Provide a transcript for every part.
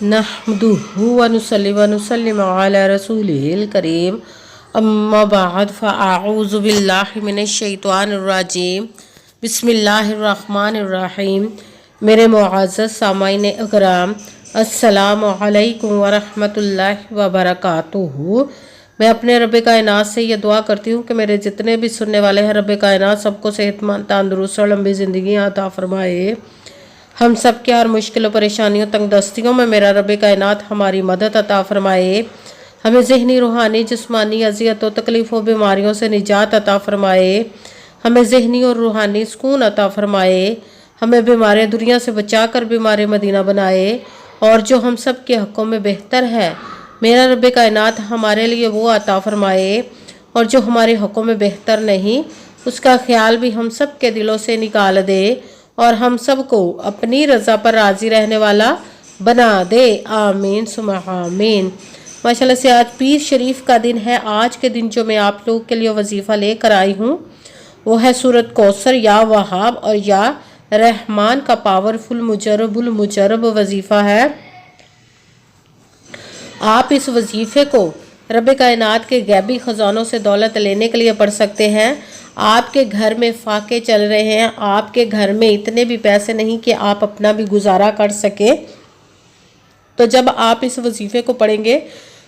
नहमदुहु व नुसल्ली व नुसल्लिमु अला रसूलिहिल करीम अम्मा बाद फ़अऊज़ु बिल्लाहि मिनश शैतानिर रजीम बिस्मिल्लाहिर्रहमानिर्रहीम। मेरे मुअज़्ज़ज़ सामाईन इकराम, अस्सलामु अलैकुम व रहमतुल्लाहि व बरकातुहू। मैं अपने रब कायनात से ये दुआ करती हूँ कि मेरे जितने भी सुनने वाले हैं, रब कायनात सबको सेहतमंद, तंदुरुस्त और लंबी ज़िंदगी अता फरमाए। हम सब के हर मुश्किल परेशानियों तंगदस्तियों में मेरा रब कायनात हमारी मदद अता फरमाए। हमें ज़हनी, रूहानी, जिस्मानी अज़ियतों, तकलीफ़ों, बीमारियों से निजात अता फरमाए। हमें ज़हनी और रूहानी सुकून अता फरमाए। हमें बीमार दुनिया से बचा कर बीमार मदीना बनाए। और जो हम सब के हक़ों में बेहतर है, मेरा रब कायनात हमारे लिए वो अता फरमाए। और जो हमारे हक़ों में बेहतर नहीं, उसका ख्याल भी हम सब के दिलों से निकाल दे और हम सब को अपनी रज़ा पर राज़ी रहने वाला बना दे। आमीन सुम्मा आमीन। माशाल्लाह से आज पीर शरीफ का दिन है। आज के दिन जो मैं आप लोगों के लिए वजीफ़ा लेकर आई हूँ वो है सूरत कौसर या वहाब और या रहमान का पावरफुल मुजरबुल मुजरब वजीफ़ा है। आप इस वजीफ़े को रब कायनात के गैबी ख़जानों से दौलत लेने के लिए पढ़ सकते हैं। आपके घर में फाके चल रहे हैं, आपके घर में इतने भी पैसे नहीं कि आप अपना भी गुजारा कर सके, तो जब आप इस वजीफ़े को पढ़ेंगे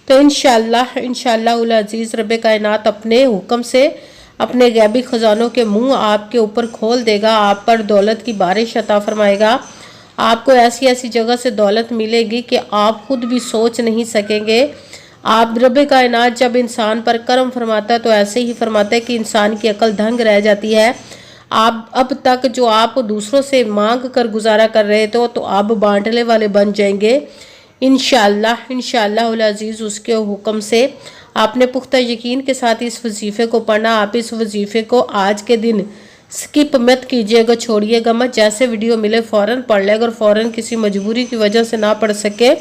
तो इंशाअल्लाह उल अज़ीज़ रब कायनात अपने हुक्म से अपने गैबी ख़जानों के मुंह आपके ऊपर खोल देगा। आप पर दौलत की बारिश अता फरमाएगा। आपको ऐसी ऐसी जगह से दौलत मिलेगी कि आप खुद भी सोच नहीं सकेंगे। आप रब कायनात जब इंसान पर करम फरमाता है तो ऐसे ही फरमाता है कि इंसान की अकल दंग रह जाती है। आप अब तक जो आप दूसरों से मांग कर गुजारा कर रहे थे तो आप बांटने वाले बन जाएंगे इंशाअल्लाह उल अज़ीज़। उसके हुक्म से आपने पुख्ता यकीन के साथ इस वजीफ़े को पढ़ना। आप इस वजीफ़े को आज के दिन स्किप मत कीजिएगा, छोड़िएगा मत। जैसे वीडियो मिले फ़ौरन पढ़ ले। अगर फ़ौरन किसी मजबूरी की वजह से ना पढ़ सके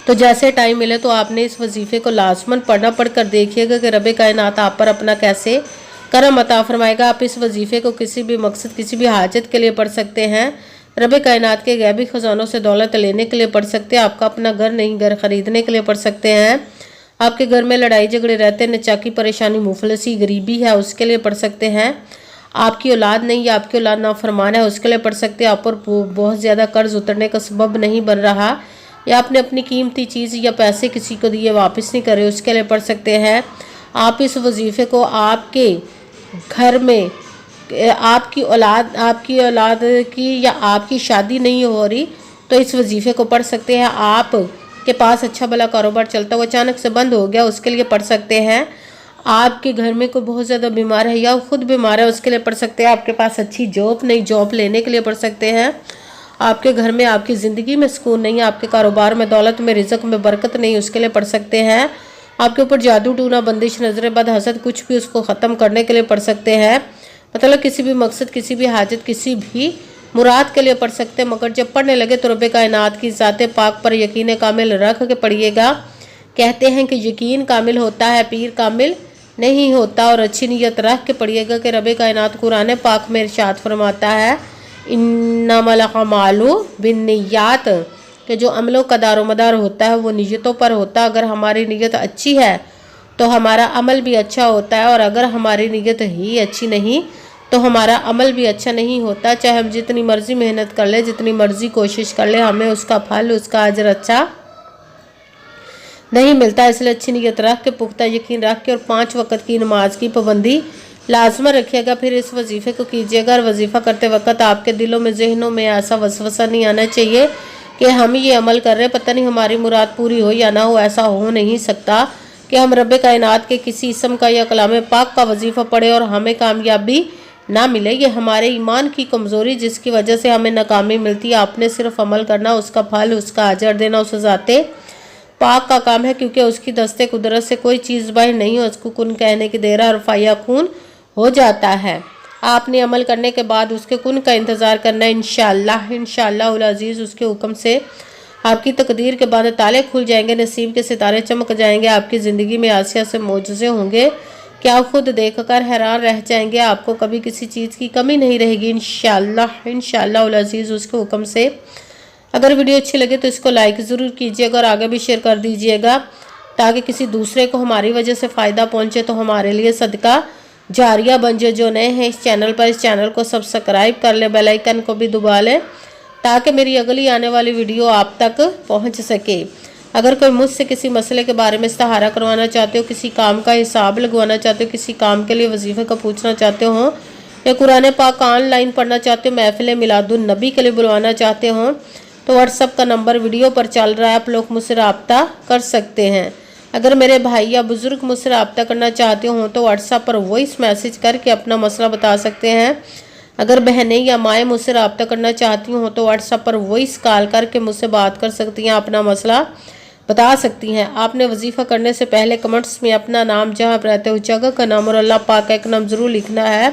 तो जैसे टाइम मिले तो आपने इस वजीफ़े को लाजमन पढ़ना। पढ़ कर देखिएगा कि रब कायनात आप पर अपना कैसे करम अता फरमाएगा। आप इस वजीफ़े को किसी भी मकसद, किसी भी हाजत के लिए पढ़ सकते हैं। रब कायनात के गैबी ख़जानों से दौलत लेने के लिए पढ़ सकते हैं। आपका अपना घर नहीं, घर ख़रीदने के लिए पढ़ सकते हैं। आपके घर में लड़ाई झगड़े रहते, नचाकी, परेशानी, मुफलसी, गरीबी है, उसके लिए पढ़ सकते हैं। आपकी औलाद नहीं या आपकी औलाद नाफरमान है, उसके लिए पढ़ सकते हैं। आप पर बहुत ज़्यादा कर्ज उतरने का सबब नहीं बन रहा, या आपने अपनी कीमती चीज़ या पैसे किसी को दिए वापस नहीं करे, उसके लिए पढ़ सकते हैं। आप इस वजीफ़े को आपके घर में आपकी औलाद की या आपकी शादी नहीं हो रही तो इस वजीफ़े को पढ़ सकते हैं। आप के पास अच्छा भला कारोबार चलता हुआ अचानक से बंद हो गया, उसके लिए पढ़ सकते हैं। आपके घर में कोई बहुत ज़्यादा बीमार है या खुद बीमार है, उसके लिए पढ़ सकते हैं। आपके पास अच्छी जॉब नहीं, जॉब लेने के लिए पढ़ सकते हैं। आपके घर में, आपकी ज़िंदगी में सुकून नहीं है, आपके कारोबार में, दौलत में, रिज़्क़ में बरकत नहीं, उसके लिए पढ़ सकते हैं। आपके ऊपर जादू टूना, बंदिश, नजर बद, हसद, कुछ भी, उसको ख़त्म करने के लिए पढ़ सकते हैं। मतलब किसी भी मकसद, किसी भी हाजत, किसी भी मुराद के लिए पढ़ सकते हैं। मगर जब पढ़ने लगे तो रब कायनात की ज़ात पाक पर यकीन कामिल रख के पढ़िएगा। कहते हैं कि यकीन कामिल होता है, पीर कामिल नहीं होता। और अच्छी नीयत रख के पढ़िएगा कि रब कायनात कुरान पाक में इरशाद फरमाता है, इन्नमल अमालु बिन्नियात, कि जो अमलों का दारोमदार होता है वो नीयतों पर होता है। अगर हमारी नीयत अच्छी है तो हमारा अमल भी अच्छा होता है, और अगर हमारी नीयत ही अच्छी नहीं तो हमारा अमल भी अच्छा नहीं होता। चाहे हम जितनी मर्जी मेहनत कर ले, जितनी मर्जी कोशिश कर ले, हमें उसका फल, उसका अजर अच्छा नहीं मिलता। इसलिए अच्छी नीयत रख के, पुख्ता यकीन रख के और 5 वक्त की नमाज की पाबंदी लाजमा रखिएगा। फिर इस वजीफ़े को कीजिएगा। और वजीफ़ा करते वक्त आपके दिलों में, जहनों में ऐसा वसवसा नहीं आना चाहिए कि हम ये अमल कर रहे हैं, पता नहीं हमारी मुराद पूरी हो या ना हो। ऐसा हो नहीं सकता कि हम रब कायनात के किसी इसम का या कलाम पाक का वजीफ़ा पढ़े और हमें कामयाबी ना मिले। ये हमारे ईमान की कमज़ोरी जिसकी वजह से हमें नाकामी मिलती है। आपने सिर्फ अमल करना, उसका फल, उसका अजर देना उस ज़ाते पाक का काम है, क्योंकि उसकी दस्ते कुदरत से कोई चीज़ बाहर नहीं हो। उसको कुन कहने की देर और फ़याकून हो जाता है। आपने अमल करने के बाद उसके कुन का इंतज़ार करना है। इंशाअल्लाह उल अज़ीज़ उसके हुक्म से आपकी तकदीर के बाद ताले खुल जाएंगे, नसीब के सितारे चमक जाएंगे। आपकी ज़िंदगी में आसिया से मोजज़े होंगे कि आप खुद देखकर हैरान रह जाएंगे। आपको कभी किसी चीज़ की कमी नहीं रहेगी इंशाअल्लाह उल अज़ीज़ उसके हुक्म से। अगर वीडियो अच्छी लगे तो इसको लाइक ज़रूर कीजिएगा और आगे भी शेयर कर दीजिएगा ताकि किसी दूसरे को हमारी वजह से फ़ायदा पहुंचे, तो हमारे लिए सदका जारिया बन जाए। जो नए हैं इस चैनल पर, इस चैनल को सब्सक्राइब कर ले, बेल आइकन को भी दबा लें ताकि मेरी अगली आने वाली वीडियो आप तक पहुंच सके। अगर कोई मुझसे किसी मसले के बारे में इस्तिहारा करवाना चाहते हो, किसी काम का हिसाब लगवाना चाहते हो, किसी काम के लिए वजीफे का पूछना चाहते हो, या कुरान पाक ऑनलाइन पढ़ना चाहते हो, महफिल मिलादुन नबी के लिए बुलवाना चाहते हो, तो व्हाट्सअप का नंबर वीडियो पर चल रहा है, आप लोग मुझसे रब्ता कर सकते हैं। अगर मेरे भाई या बुज़ुर्ग मुझसे रब्ता करना चाहते हो तो व्हाट्सएप पर वॉइस मैसेज करके अपना मसला बता सकते हैं। अगर बहनें या माएँ मुझसे रब्ता करना चाहती हो तो व्हाट्सएप पर वॉइस कॉल करके मुझसे बात कर सकती हैं, अपना मसला बता सकती हैं। आपने वजीफ़ा करने से पहले कमेंट्स में अपना नाम, जहाँ आप रहते हो जगह का नाम और अल्लाह पाक का एक नाम ज़रूर लिखना है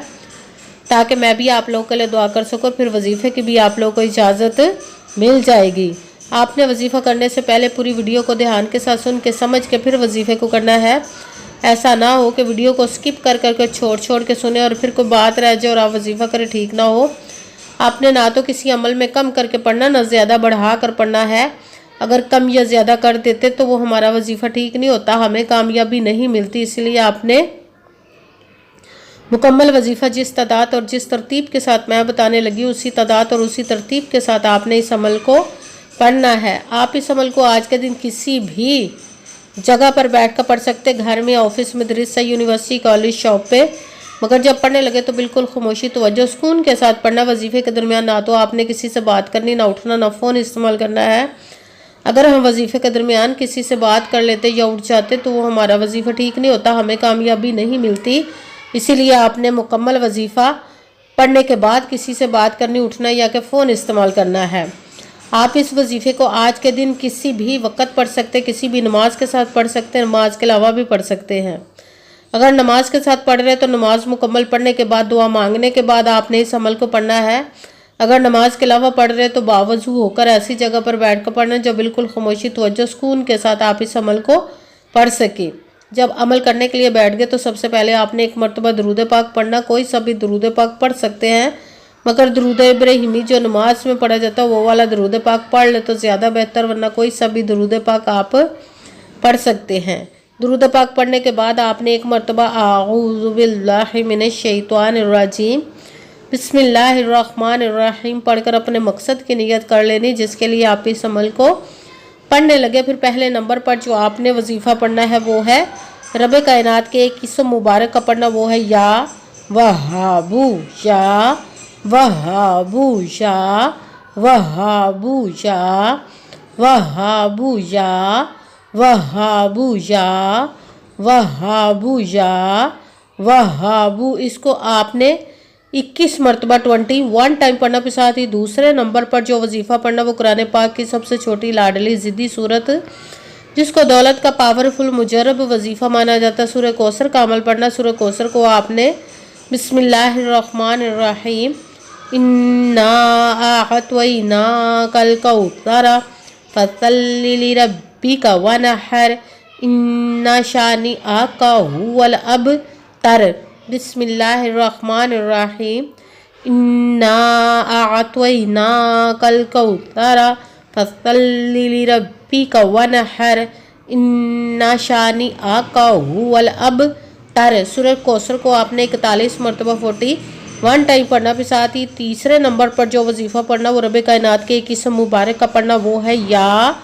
ताकि मैं भी आप लोगों के लिए दुआ कर सकूँ। फिर वजीफ़े की भी आप लोगों को इजाज़त मिल जाएगी। आपने वजीफ़ा करने से पहले पूरी वीडियो को ध्यान के साथ सुन के समझ के फिर वजीफ़े को करना है। ऐसा ना हो कि वीडियो को स्किप कर करके छोड़ के सुने और फिर कोई बात रह जाए और आप वजीफ़ा करें, ठीक ना हो। आपने ना तो किसी अमल में कम करके पढ़ना, ना ज़्यादा बढ़ा कर पढ़ना है। अगर कम या ज़्यादा कर देते तो वो हमारा वजीफ़ा ठीक नहीं होता, हमें कामयाबी नहीं मिलती। इसलिए आपने मुकम्मल वजीफ़ा जिस तादाद और जिस तरतीब के साथ मैं बताने लगी, उसी तादाद और उसी तरतीब के साथ आपने इस अमल को पढ़ना है। आप इस अमल को आज के दिन किसी भी जगह पर बैठ कर पढ़ सकते, घर में, ऑफिस, मदरसा, यूनिवर्सिटी, कॉलेज, शॉप पे। मगर जब पढ़ने लगे तो बिल्कुल खामोशी, तवज्जो, सुकून के साथ पढ़ना। वजीफ़े के दरमियान ना तो आपने किसी से बात करनी, ना उठना, ना फ़ोन इस्तेमाल करना है। अगर हम वजीफ़े के दरमियान किसी से बात कर लेते या उठ जाते तो वो हमारा वजीफ़ा ठीक नहीं होता, हमें कामयाबी नहीं मिलती। इसीलिए आपने मुकम्मल वजीफ़ा पढ़ने के बाद किसी से बात करनी, उठना या कि फ़ोन इस्तेमाल करना है। आप इस वजीफ़े को आज के दिन किसी भी वक्त पढ़ सकते, किसी भी नमाज के साथ पढ़ सकते हैं, नमाज के अलावा भी पढ़ सकते हैं। अगर नमाज के साथ पढ़ रहे तो नमाज मुकम्मल पढ़ने के बाद, दुआ मांगने के बाद आपने इस अमल को पढ़ना है। अगर नमाज के अलावा पढ़ रहे तो बावजू होकर ऐसी जगह पर बैठ कर पढ़ना जो बिल्कुल खामोशी, तवज्जो, सुकून के साथ आप इस अमल को पढ़ सके। जब अमल करने के लिए बैठ गए तो सबसे पहले आपने एक मरतबा दुरूद पाक पढ़ना। कोई सा भी दुरूद पाक पढ़ सकते हैं, मगर दुरूद इब्राहिमी जो नमाज में पढ़ा जाता है वो वाला दुरूद पाक पढ़ ले तो ज़्यादा बेहतर, वरना कोई सा भी दुरूद पाक आप पढ़ सकते हैं। दुरूद पाक पढ़ने के बाद आपने एक मरतबा आऊज़ु बिल्लाहि मिनश शैतानिर रजीम बिस्मिल्लाहिर्रहमानिर्रहीम पढ़कर अपने मकसद की नियत कर लेनी, जिसके लिए आप इस अमल को पढ़ने लगे। फिर पहले नंबर पर जो आपने वजीफ़ा पढ़ना है वो है रब कायनात के एक किस्म मुबारक का पढ़ना, वो है या वहाबू, या वहाबू, या वहाबू, या वहाबू, या वहाबू, या वहाबू, या वहाबू। इसको आपने 21 मरतबा 21 टाइम पढ़ना। के साथ ही दूसरे नंबर पर जो वजीफ़ा पढ़ना वो कुरान पाक की सबसे छोटी लाडली ज़िद्दी सूरत, जिसको दौलत का पावरफुल मुजरब वजीफ़ा माना जाता है, सूरह कौसर का अमल पढ़ना। सूरह कौसर को आपने बिस्मिल्लाहिर्रहमानिर्रहीम इन्ना आअतैनाकल कौसर फसल्लि लिरब्बिका वनहर इन्ना शानिअका हुवल अबतर बिस्मिल्लाहिर्रहमानिर्रहीम इन्ना आअतैनाकल कौसर फसल्लि लिरब्बिका वनहर इन्ना शानिअका हुवल अबतर। सूरह कौसर को आपने 41 मरतबा 41 टाइम पढ़ना। फिर साथ ही तीसरे नंबर पर जो वजीफ़ा पढ़ना वो रब कायनात के एक किस्म मुबारक का पढ़ना, वो है या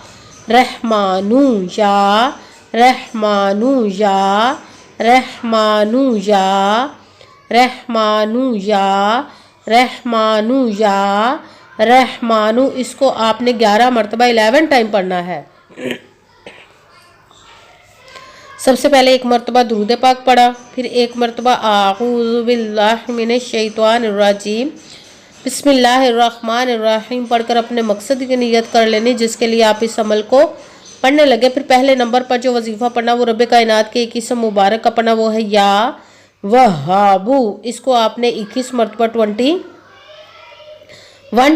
रहमानू, या रहमानू, या रहमानू, या रहमानू, या रहमानू, या रहमानू। इसको आपने 11 मरतबा 11 टाइम पढ़ना है। सबसे पहले एक मरतबा दुरूद पाक पढ़ा, फिर एक मरतबा आऊज़ु बिल्लाहि मिनश शैतानिर रजीम बिस्मिल्लाहिर्रहमानिर्रहीम पढ़कर अपने मकसद की नियत कर लेनी, जिसके लिए आप इस अमल को पढ़ने लगे। फिर पहले नंबर पर जो वजीफ़ा पढ़ना वो रब कायनात के एक किस्म मुबारक का पढ़ना, वो है या वहाबू। इसको आपने 21 मरतबा 21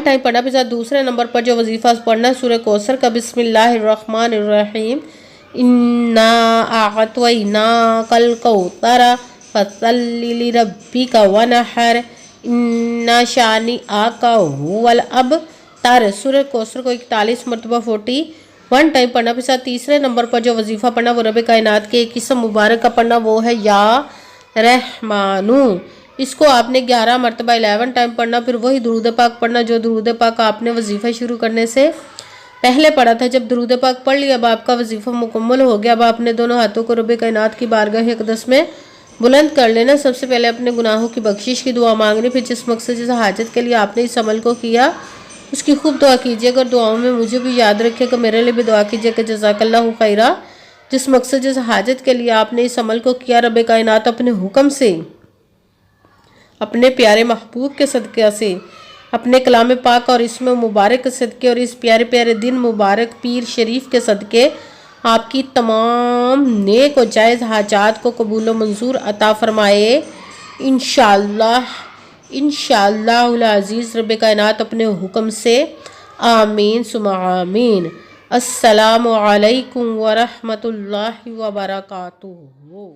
टाइम पढ़ना। फिर साथ दूसरे नंबर पर जो वजीफ़ा पढ़ना सूरह कौसर का बिस्मिल्लाहिर्रहमानिर्रहीम इन्ना आअतैनाकल कौसर फसल्लि लिरब्बिका वनहर इन्ना शानिअका हुवल अबतर तारे सूरह कौसर को 41 मरतबा 41 टाइम पढ़ना। फिर साथ तीसरे नंबर पर जो वजीफ़ा पढ़ना वो रब कायनात के एक किस्म मुबारक का पढ़ना, वो है या रहमानू। इसको आपने 11 मरतबा 11 टाइम पढ़ना। फिर वही दुरूद पाक पढ़ना जो दुरूद पाक आपने वजीफ़ा शुरू करने से पहले पढ़ा था। जब दुरूद पाक पढ़ लिया, अब आपका वजीफ़ा मुकम्मल हो गया। अब आपने दोनों हाथों को रब कायनात की बारगाह अक़दस में बुलंद कर लेना। सबसे पहले अपने गुनाहों की बख्शिश की दुआ मांगनी। फिर जिस मकसद जिस हाजत के लिए आपने इस अमल को किया उसकी खूब दुआ कीजिएगा और दुआओं में मुझे भी याद रखिएगा, मेरे लिए भी दुआ कीजिएगा। जज़ाकल्लाहु खैरा। जिस मकसद जिस हाजत के लिए आपने इस अमल को किया, रब कायनात अपने हुक्म से, अपने प्यारे महबूब के सदक़े से, अपने कलाम पाक और इसमें मुबारक के सदक़े और इस प्यारे प्यारे दिन मुबारक पीर शरीफ के सदक़े आपकी तमाम नेक और जायज़ हाजात को कबूल व मंजूर अता फरमाए इंशाअल्लाह। इंशाअल्लाहुल अज़ीज़ रब कायनात अपने हुक्म से। आमीन सुम्मा आमीन। अस्सलामु अलैकुम व रहमतुल्लाहि व बरकातुहू।